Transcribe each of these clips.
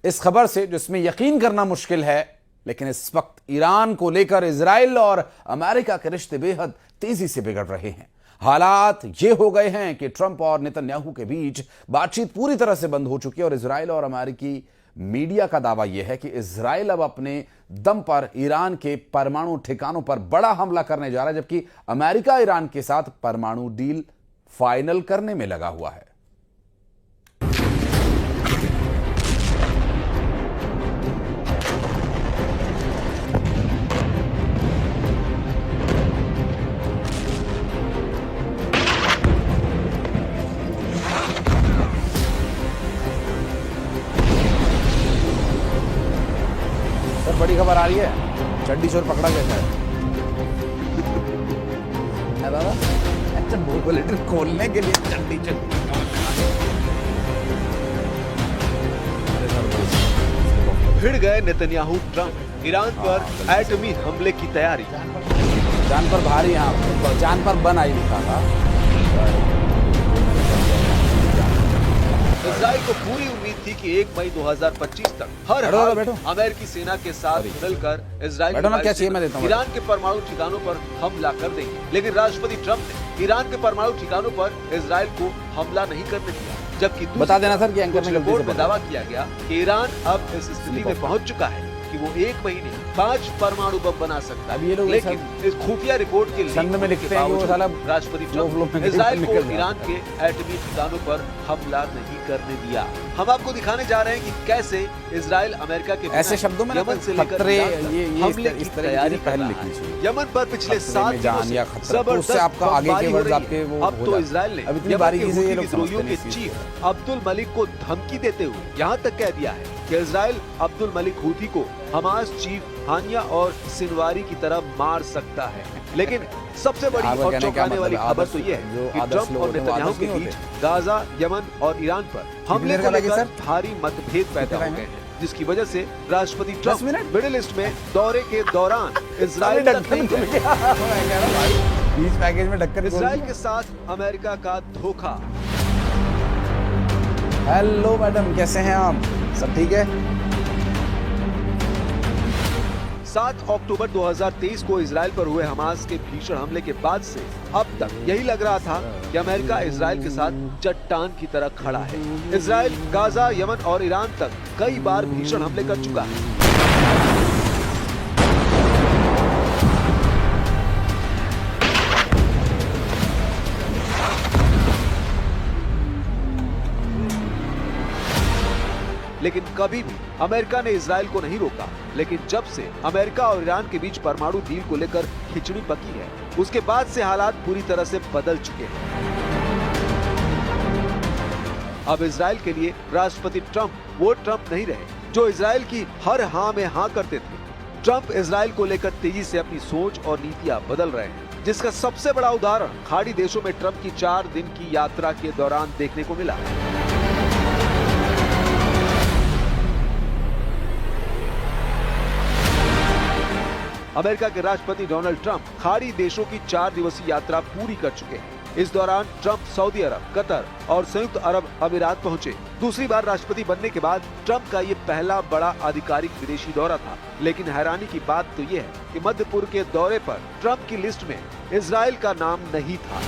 इस खबर से जिसमें यकीन करना मुश्किल है, लेकिन इस वक्त ईरान को लेकर इजराइल और अमेरिका के रिश्ते बेहद तेजी से बिगड़ रहे हैं। हालात ये हो गए हैं कि ट्रंप और नेतन्याहू के बीच बातचीत पूरी तरह से बंद हो चुकी है और इजराइल और अमेरिकी मीडिया का दावा यह है कि इजराइल अब अपने दम पर ईरान के परमाणु ठिकानों पर बड़ा हमला करने जा रहा है, जबकि अमेरिका ईरान के साथ परमाणु डील फाइनल करने में लगा हुआ है। बड़ी खबर आ रही है, चड्डी चोर पकड़ा गया है दादा। अच्छा, बुलेटिन खोलने के लिए चड्डी चोर भिड़ गए नेतन्याहू ट्रंप। ईरान पर एटमी हमले की तैयारी। जान पर भारी, यहाँ जान पर बन आई लिखा था। इजराइल को पूरी उम्मीद थी कि 1 मई 2025 तक हर हाल अमेरिकी सेना के साथ मिलकर इजराइल ईरान के परमाणु ठिकानों पर हमला कर देंगे, लेकिन राष्ट्रपति ट्रंप ने ईरान के परमाणु ठिकानों पर इजराइल को हमला नहीं करने दिया। जबकि बता देना सर कि एंकर ने रिपोर्ट में दावा किया गया कि ईरान अब इस स्थिति में पहुंच चुका है कि वो 1 महीने 5 परमाणु बम बना सकता है। लेकिन इस खुफिया रिपोर्ट के राष्ट्रपति ट्रंप इजराइल को ईरान के एटमी ठिकानों पर हमला नहीं करने दिया। हम आपको दिखाने जा रहे हैं कि कैसे इजराइल अमेरिका के ऐसे शब्दों में यमन से लेकर हमले की तैयारी कर रहा है। यमन पर पिछले 7 दिनों से जबरदस्त आपका आगे के वर्ड आपके वो अब तो इजराइल ने यमन के विद्रोहियों के चीफ अब्दुल मलिक को धमकी देते हुए यहाँ तक कह दिया है कि इजराइल अब्दुल मलिक हूथी को हमास चीफ हानिया और सिनवारी की तरह मार सकता है। लेकिन सबसे बड़ी और चौंकाने वाली खबर तो ये है कि ट्रंप और नेतन्याहू के बीच गाजा, यमन और ईरान पर हमले को लेकर भारी मतभेद पैदा हो गए हैं, जिसकी वजह से राष्ट्रपति ट्रंप मिडिल ईस्ट में दौरे के दौरान इजराइल के साथ अमेरिका का धोखा। हेलो मैडम, कैसे हैं आप? सब ठीक है? 7 अक्टूबर 2023 को इजराइल पर हुए हमास के भीषण हमले के बाद से अब तक यही लग रहा था कि अमेरिका इजराइल के साथ चट्टान की तरह खड़ा है। इजराइल गाजा, यमन और ईरान तक कई बार भीषण हमले कर चुका है। लेकिन कभी भी अमेरिका ने इजराइल को नहीं रोका। लेकिन जब से अमेरिका और ईरान के बीच परमाणु डील को लेकर खिचड़ी पकी है, उसके बाद से हालात पूरी तरह से बदल चुके हैं। अब इजराइल के लिए राष्ट्रपति ट्रंप वो ट्रंप नहीं रहे जो इजराइल की हर हाँ में हाँ करते थे। ट्रंप इजराइल को लेकर तेजी से अपनी सोच और नीतियां बदल रहे हैं, जिसका सबसे बड़ा उदाहरण खाड़ी देशों में ट्रंप की 4 दिन की यात्रा के दौरान देखने को मिला। अमेरिका के राष्ट्रपति डोनाल्ड ट्रंप खाड़ी देशों की 4 दिवसीय यात्रा पूरी कर चुके हैं। इस दौरान ट्रंप सऊदी अरब, कतर और संयुक्त अरब अमीरात पहुंचे। दूसरी बार राष्ट्रपति बनने के बाद ट्रंप का ये पहला बड़ा आधिकारिक विदेशी दौरा था। लेकिन हैरानी की बात तो ये है कि मध्य पूर्व के दौरे पर ट्रंप की लिस्ट में इजराइल का नाम नहीं था।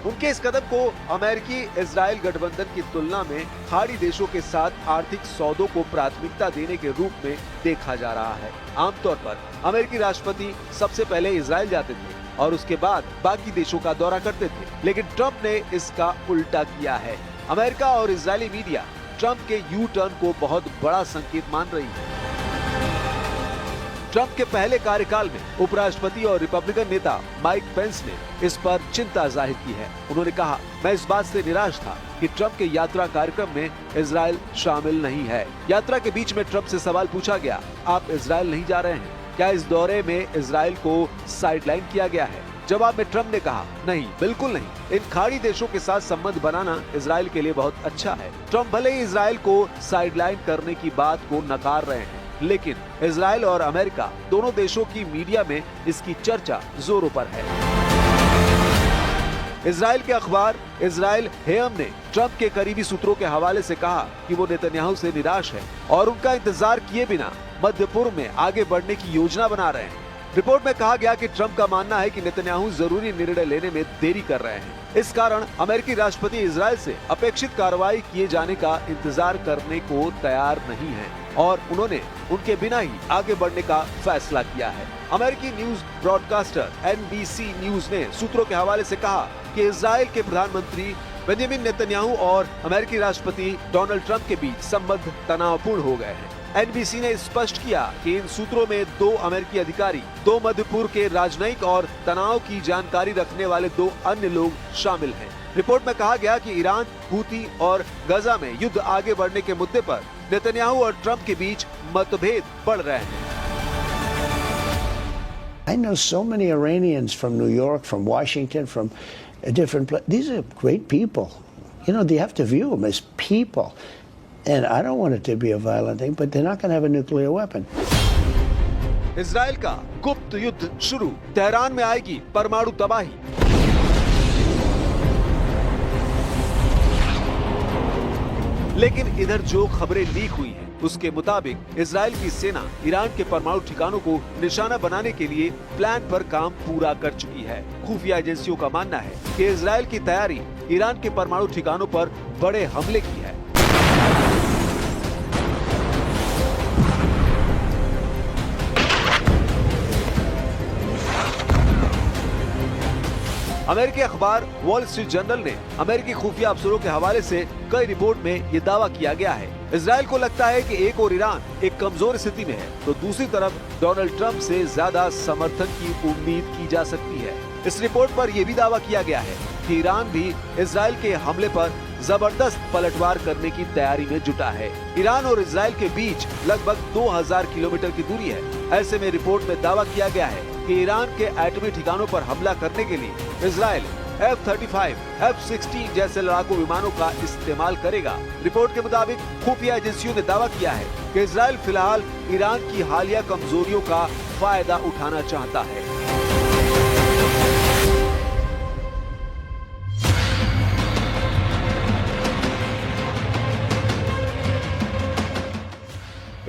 उनके इस कदम को अमेरिकी इजराइल गठबंधन की तुलना में खाड़ी देशों के साथ आर्थिक सौदों को प्राथमिकता देने के रूप में देखा जा रहा है। आमतौर पर अमेरिकी राष्ट्रपति सबसे पहले इजराइल जाते थे और उसके बाद बाकी देशों का दौरा करते थे, लेकिन ट्रंप ने इसका उल्टा किया है। अमेरिका और इजरायली मीडिया ट्रंप के यू टर्न को बहुत बड़ा संकेत मान रही है। ट्रंप के पहले कार्यकाल में उपराष्ट्रपति और रिपब्लिकन नेता माइक पेंस ने इस पर चिंता जाहिर की है। उन्होंने कहा, मैं इस बात से निराश था कि ट्रंप के यात्रा कार्यक्रम में इजराइल शामिल नहीं है। यात्रा के बीच में ट्रंप से सवाल पूछा गया, आप इजराइल नहीं जा रहे हैं? क्या इस दौरे में इजराइल को साइडलाइन किया गया है? जवाब में ट्रंप ने कहा, नहीं, बिल्कुल नहीं। इन खाड़ी देशों के साथ संबंध बनाना इजराइल के लिए बहुत अच्छा है। ट्रंप भले ही इजराइल को साइडलाइन करने की बात को नकार रहे हैं, लेकिन इजराइल और अमेरिका दोनों देशों की मीडिया में इसकी चर्चा जोरों पर है। इजराइल के अखबार इजराइल हेयम ने ट्रंप के करीबी सूत्रों के हवाले से कहा कि वो नेतन्याहू से निराश है और उनका इंतजार किए बिना मध्य पूर्व में आगे बढ़ने की योजना बना रहे हैं। रिपोर्ट में कहा गया कि ट्रंप का मानना है कि नेतन्याहू जरूरी निर्णय लेने में देरी कर रहे हैं। इस कारण अमेरिकी राष्ट्रपति इजराइल से अपेक्षित कार्रवाई किए जाने का इंतजार करने को तैयार नहीं है और उन्होंने उनके बिना ही आगे बढ़ने का फैसला किया है। अमेरिकी न्यूज ब्रॉडकास्टर NBC न्यूज ने सूत्रों के हवाले से कहा कि इजराइल के प्रधानमंत्री बेंजामिन नेतन्याहू और अमेरिकी राष्ट्रपति डोनाल्ड ट्रंप के बीच संबंध तनावपूर्ण हो गए हैं। NBC ने स्पष्ट किया कि इन सूत्रों में 2 अमेरिकी अधिकारी, 2 मध्य पूर्व के राजनयिक और तनाव की जानकारी रखने वाले 2 अन्य लोग शामिल हैं। रिपोर्ट में कहा गया कि ईरान, हूती और गजा में युद्ध आगे बढ़ने के मुद्दे पर नेतन्याहू और ट्रंप के बीच मतभेद बढ़ रहे हैं। I know so many Iranians from New York, from Washington, from different places. These are great people. You know, they have to view them as people. And I don't want it to be a violent thing, but they're not going to have a nuclear weapon. Israel का गुप्त युद्ध शुरू, Tehran में आएगी परमाणु तबाही। लेकिन इधर जो खबरें लीक हुई हैं, उसके मुताबिक इजराइल की सेना ईरान के परमाणु ठिकानों को निशाना बनाने के लिए प्लान पर काम पूरा कर चुकी है। खुफिया एजेंसियों का मानना है कि इजराइल की तैयारी ईरान के परमाणु ठिकानों पर बड़े हमले की है। अमेरिकी अखबार वॉल स्ट्रीट जर्नल ने अमेरिकी खुफिया अफसरों के हवाले से कई रिपोर्ट में ये दावा किया गया है। इजराइल को लगता है कि एक और ईरान एक कमजोर स्थिति में है, तो दूसरी तरफ डोनाल्ड ट्रंप से ज्यादा समर्थन की उम्मीद की जा सकती है। इस रिपोर्ट पर यह भी दावा किया गया है कि ईरान भी इजराइल के हमले पर जबरदस्त पलटवार करने की तैयारी में जुटा है। ईरान और इजराइल के बीच लगभग 2000 किलोमीटर की दूरी है। ऐसे में रिपोर्ट में दावा किया गया है कि ईरान के एटमी ठिकानों पर हमला करने के लिए इजराइल F-35, F-16 जैसे लड़ाकू विमानों का इस्तेमाल करेगा। रिपोर्ट के मुताबिक खुफिया एजेंसियों ने दावा किया है कि इजराइल फिलहाल ईरान की हालिया कमजोरियों का फायदा उठाना चाहता है।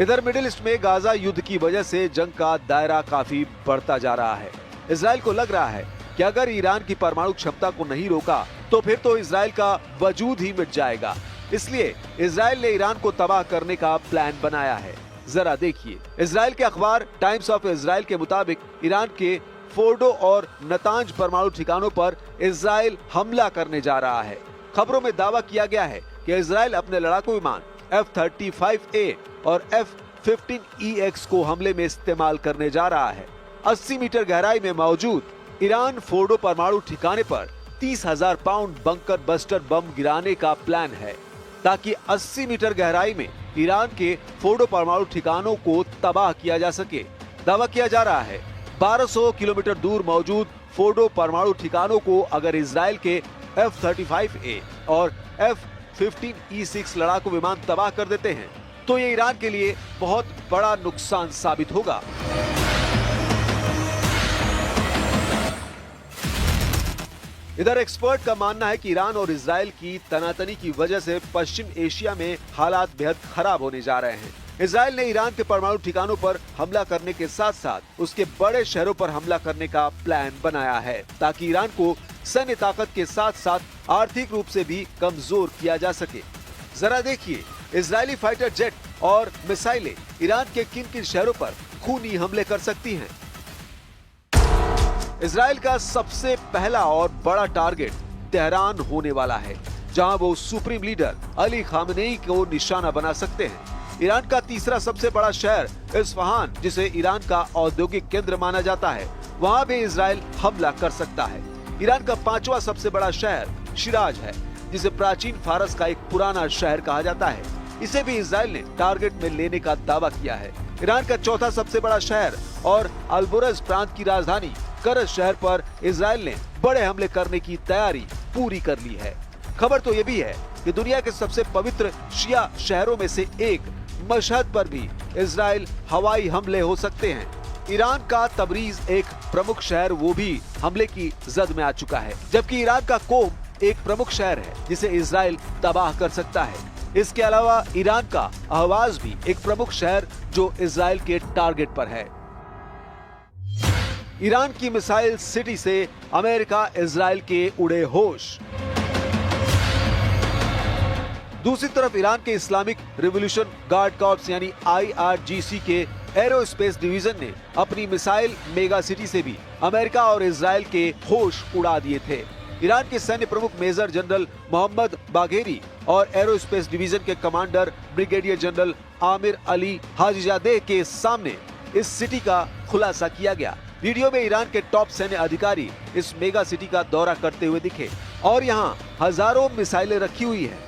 इधर मिडिल ईस्ट में गाजा युद्ध की वजह से जंग का दायरा काफी बढ़ता जा रहा है। इजराइल को लग रहा है कि अगर ईरान की परमाणु क्षमता को नहीं रोका तो फिर तो इजराइल का वजूद ही मिट जाएगा। इसलिए इजराइल ने ईरान को तबाह करने का प्लान बनाया है। जरा देखिए, इजराइल के अखबार टाइम्स ऑफ इजराइल के मुताबिक ईरान के फोर्डो और नतांज परमाणु ठिकानों पर इजराइल हमला करने जा रहा है। खबरों में दावा किया गया है कि इजराइल अपने लड़ाकू विमान F-35A और F-15EX को हमले में इस्तेमाल करने जा रहा है। 80 मीटर गहराई में मौजूद ईरान फोर्डो परमाणु ठिकाने पर 30,000 पाउंड बंकर बस्टर बम गिराने का प्लान है, ताकि 80 मीटर गहराई में ईरान के फोर्डो परमाणु ठिकानों को तबाह किया जा सके। दावा किया जा रहा है 1200 किलोमीटर दूर मौजूद फोर्डो परमाणु ठिकानों को अगर इजराइल के F-35A और F-15E6 लड़ाकू विमान तबाह कर देते हैं तो ये ईरान के लिए बहुत बड़ा नुकसान साबित होगा। इधर एक्सपर्ट का मानना है कि ईरान और इजराइल की तनातनी की वजह से पश्चिम एशिया में हालात बेहद खराब होने जा रहे हैं। इजराइल ने ईरान के परमाणु ठिकानों पर हमला करने के साथ साथ उसके बड़े शहरों पर हमला करने का प्लान बनाया है, ताकि ईरान को सैन्य ताकत के साथ साथ आर्थिक रूप से भी कमजोर किया जा सके। जरा देखिए, इजरायली फाइटर जेट और मिसाइलें ईरान के किन किन शहरों पर खूनी हमले कर सकती हैं। इजराइल का सबसे पहला और बड़ा टारगेट तेहरान होने वाला है, जहां वो सुप्रीम लीडर अली खामनेई को निशाना बना सकते हैं। ईरान का तीसरा सबसे बड़ा शहर इस्फहान, जिसे ईरान का औद्योगिक केंद्र माना जाता है, वहां भी इजराइल हमला कर सकता है। ईरान का पांचवा सबसे बड़ा शहर शिराज है, जिसे प्राचीन फारस का एक पुराना शहर कहा जाता है। इसे भी इजराइल ने टारगेट में लेने का दावा किया है। ईरान का चौथा सबसे बड़ा शहर और अल्बोरज प्रांत की राजधानी करज शहर पर इजराइल ने बड़े हमले करने की तैयारी पूरी कर ली है। खबर तो ये भी है कि दुनिया के सबसे पवित्र शिया शहरों में से एक मशहद पर भी इजराइल हवाई हमले हो सकते हैं। ईरान का तबरीज एक प्रमुख शहर वो भी हमले की जद में आ चुका है, जबकि ईरान का कोम एक प्रमुख शहर है जिसे इजराइल तबाह कर सकता है। इसके अलावा ईरान का अहवाज भी एक प्रमुख शहर जो इजराइल के टारगेट पर है। ईरान की मिसाइल सिटी से अमेरिका इजराइल के उड़े होश। दूसरी तरफ ईरान के इस्लामिक रिवॉल्यूशन गार्ड कॉर्प्स यानी IRGC के एरोस्पेस डिवीजन ने अपनी मिसाइल मेगा सिटी से भी अमेरिका और इजराइल के होश उड़ा दिए थे। ईरान के सैन्य प्रमुख मेजर जनरल मोहम्मद बाघेरी और एरोस्पेस डिवीजन के commander brigadier general Amir Ali Hajizadeh के सामने इस सिटी का खुलासा किया गया। वीडियो में ईरान के टॉप सैन्य अधिकारी इस मेगा सिटी का दौरा करते हुए दिखे और यहाँ हजारों मिसाइलें रखी हुई हैं।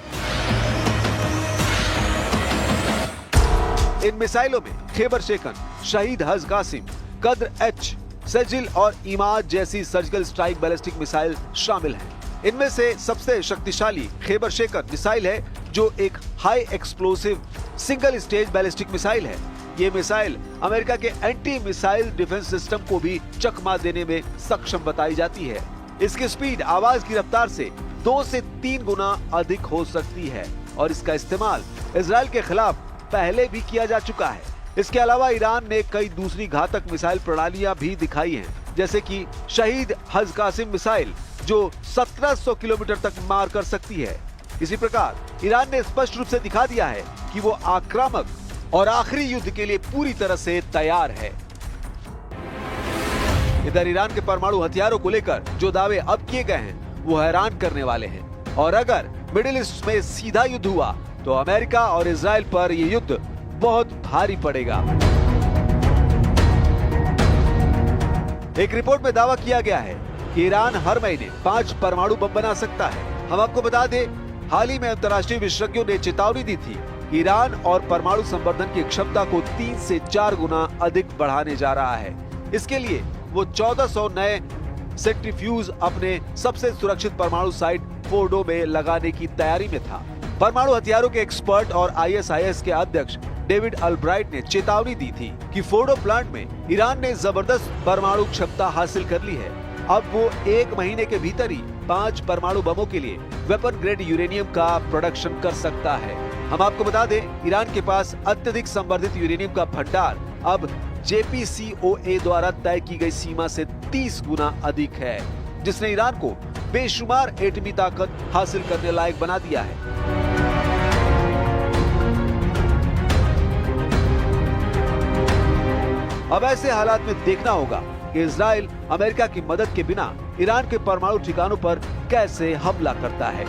इन मिसाइलों में खैबर शेकन, शहीद हज कासिम, कद्र H, सजिल और इमाद जैसी सर्जिकल स्ट्राइक बैलिस्टिक मिसाइल शामिल हैं। इनमें से सबसे शक्तिशाली खैबर शेकन मिसाइल है जो एक high explosive single stage ballistic missile है। ये मिसाइल अमेरिका के एंटी मिसाइल डिफेंस सिस्टम को भी चकमा देने में सक्षम बताई जाती है। इसकी स्पीड आवाज की रफ्तार से 2 से 3 गुना अधिक हो सकती है और इसका इस्तेमाल इजराइल के खिलाफ पहले भी किया जा चुका है। इसके अलावा ईरान ने कई दूसरी घातक मिसाइल प्रणालियां भी दिखाई हैं, जैसे कि शहीद हज कासिम मिसाइल जो 1700 किलोमीटर तक मार कर सकती है। इसी प्रकार ईरान ने स्पष्ट रूप से दिखा दिया है कि वो आक्रामक और आखिरी युद्ध के लिए पूरी तरह से तैयार है। इधर ईरान के परमाणु हथियारों को लेकर जो दावे अब किए गए हैं वो हैरान करने वाले हैं और अगर मिडिल ईस्ट में सीधा युद्ध हुआ तो अमेरिका और इजराइल पर यह युद्ध बहुत भारी पड़ेगा। एक रिपोर्ट में दावा किया गया है कि ईरान हर महीने 5 परमाणु बम बना सकता है। हम आपको बता दें, हाल ही में अंतर्राष्ट्रीय विशेषज्ञों ने चेतावनी दी थी कि ईरान और परमाणु संवर्धन की क्षमता को 3 से 4 गुना अधिक बढ़ाने जा रहा है। इसके लिए वो 1400 नए सेंट्रीफ्यूज अपने सबसे सुरक्षित परमाणु साइट फोर्डो में लगाने की तैयारी में था। परमाणु हथियारों के एक्सपर्ट और ISIS के अध्यक्ष डेविड अल्ब्राइट ने चेतावनी दी थी कि फोर्डो प्लांट में ईरान ने जबरदस्त परमाणु क्षमता हासिल कर ली है। अब वो 1 महीने के भीतर ही 5 परमाणु बमों के लिए वेपन ग्रेड यूरेनियम का प्रोडक्शन कर सकता है। हम आपको बता दें, ईरान के पास अत्यधिक संवर्धित यूरेनियम का भंडार अब JPCOA द्वारा तय की गई सीमा से 30 गुना अधिक है, जिसने ईरान को बेशुमार एटमी ताकत हासिल करने लायक बना दिया है। अब ऐसे हालात में देखना होगा कि इजराइल अमेरिका की मदद के बिना ईरान के परमाणु ठिकानों पर कैसे हमला करता है।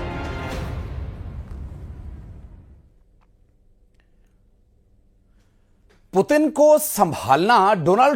पुतिन को संभालना डोनाल्ड